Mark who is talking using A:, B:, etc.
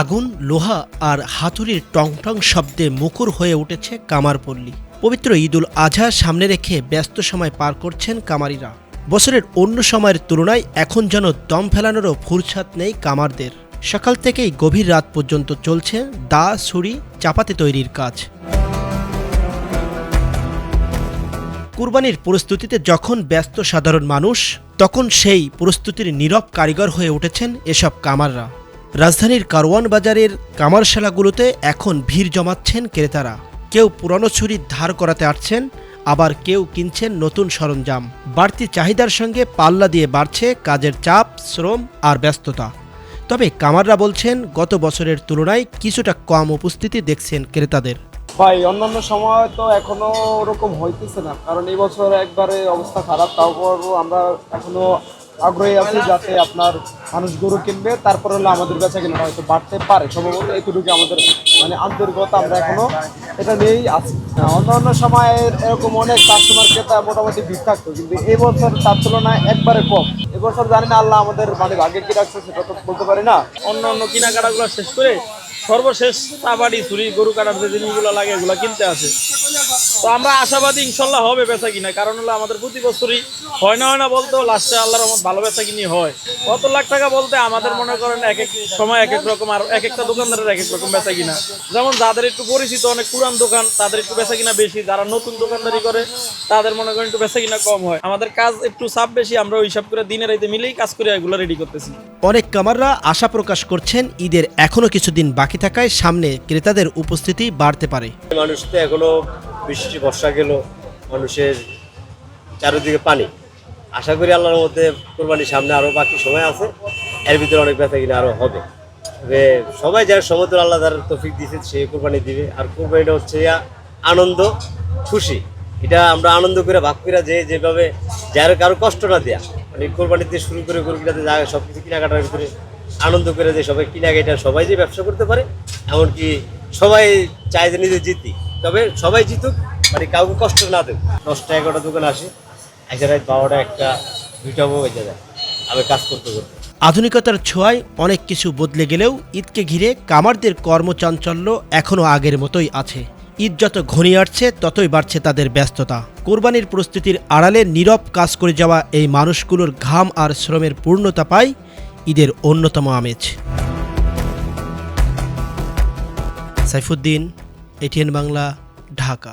A: আগুন, লোহা আর হাতুড়ির টংটং শব্দে মুখর হয়ে উঠেছে কামারপল্লী। পবিত্র ঈদুল আজহা সামনে রেখে ব্যস্ত সময় পার করছেন কামারিরা। বছরের অন্য সময়ের তুলনায় এখন যেন দম ফেলানোরও ফুরসাত নেই কামারদের। সকাল থেকেই গভীর রাত পর্যন্ত চলছে দা, ছুরি, চাপাতি তৈরির কাজ। কুরবানির প্রস্তুতিতে যখন ব্যস্ত সাধারণ মানুষ, তখন সেই প্রস্তুতির নীরব কারিগর হয়ে উঠেছেন এসব কামাররা। রাজধানীর কারওয়ান বাজারের কামারশালাগুলোতে এখন ভিড় জমাচ্ছেন ক্রেতারা। কেউ পুরনো ছুরি ধার করাতে আসছেন, আবার কেউ কিনছেন নতুন সরঞ্জাম। বাড়তি চাহিদার সঙ্গে পাল্লা দিয়ে বাড়ছে কাজের চাপ, শ্রম আর ব্যস্ততা। তবে কামাররা বলছেন গত বছরের তুলনায় কিছুটা কম উপস্থিতি দেখছেন ক্রেতাদের।
B: ভাই অন্যান্য সময় তো এখনো ওরকম হইতেছে না, কারণ এই বছর একবারে অবস্থা খারাপ। তারপর আমরা এখনো আগ্রহী আছি যাতে আপনার মানুষ গরু কিনবে, তারপর হলে আমাদের বেচা কেনাটা হয়তো বাড়তে পারে। সম্ভবত এইটুকু আমাদের আন্তরিকতা, আমরা এখনো এটা নিয়েই আছি। অন্যান্য সময় এরকম অনেক কাস্টমার ক্রেতা মোটামুটি ভিড় থাকতো, কিন্তু এই বছর তার তুলনায় একবারে কম। এবছর জানি না আল্লাহ আমাদের ভাগ্যে কি রাখছে সেটা তো বলতে পারি না।
C: অন্য কেনাকাটাগুলো শেষ করে সর্বশেষ তাবাড়ি, ছুরি, গরু কাটার যে জিনিসগুলো লাগে এগুলো কিনতে আসে। তো আমরা আশাবাদী ইনশাল্লাহ হবে বেচা কিনা, কারণ হলো আমাদের প্রতি বছরই হয় না বলতেও লাস্টে আল্লাহর রহমত ভালো বেচা কিনি হয়। কত লাখ টাকা বলতে আমাদের মনে করেন এক এক সময় এক এক রকম, আর এক একটা দোকানদারের এক এক রকম বেচা কিনা। যেমন যাদের একটু পরিচিত অনেক পুরান দোকান, তাদের একটু বেচা কিনা বেশি। যারা নতুন দোকানদারি করে তাদের মনে করেন একটু বেচা কিনা কম হয়। আমাদের কাজ একটু চাপ বেশি, আমরা ওই হিসাব করে দিনে রাইতে মিলেই কাজ করে এগুলো রেডি করতেছি।
A: অনেক কামাররা আশা প্রকাশ করছেন ঈদের এখনো কিছুদিন বাকি থাকায় সামনে ক্রেতাদের উপস্থিতি বাড়তে পারে।
D: মানুষ তো এখনো বৃষ্টি বর্ষা গেল, মানুষের চারিদিকে পানি। আশা করি আল্লাহর মধ্যে কোরবানির সামনে আরো বাকি সময় আছে, এর ভিতরে অনেক বেচা কিনা আরো হবে। তবে সবাই যার সমুদ্র আল্লাহ তার তৌফিক দিয়েছে সে কোরবানি দিবে। আর কোরবানিটা হচ্ছে আনন্দ, খুশি। এটা আমরা আনন্দ করে ভাগ করে যেভাবে যার কারো কষ্ট না দেয়া, মানে কোরবানিতে শুরু করে গরু কিনাতে যা সব কিছু কেনাকাটার ভিতরে আনন্দ করে যে সবাই কেনাকাটা, সবাই যে ব্যবসা করতে পারে, এমনকি সবাই চায় যে নিজে জিতি। তবে সবাই জিতুক, মানে কাউকে কষ্ট না দেব। 10টা 11টা দোকান আসে, একটা রাত 12টা 1টা 2টা বেজে যায় আমি কাজ করতে করতে।
A: আধুনিকতার ছোঁয়ায় অনেক কিছু বদলে গেলেও ঈদকে ঘিরে কামারদের কর্মচাঞ্চল্য এখনও আগের মতোই আছে। ঈদ যত ঘনিয়ে আসছে ততই বাড়ছে তাদের ব্যস্ততা। কোরবানির প্রস্তুতির আড়ালে নীরব কাজ করে যাওয়া এই মানুষগুলোর ঘাম আর শ্রমের পূর্ণতা পায় ঈদের অন্যতম আমেজ। সাইফুদ্দিন, এটিএন বাংলা, ঢাকা।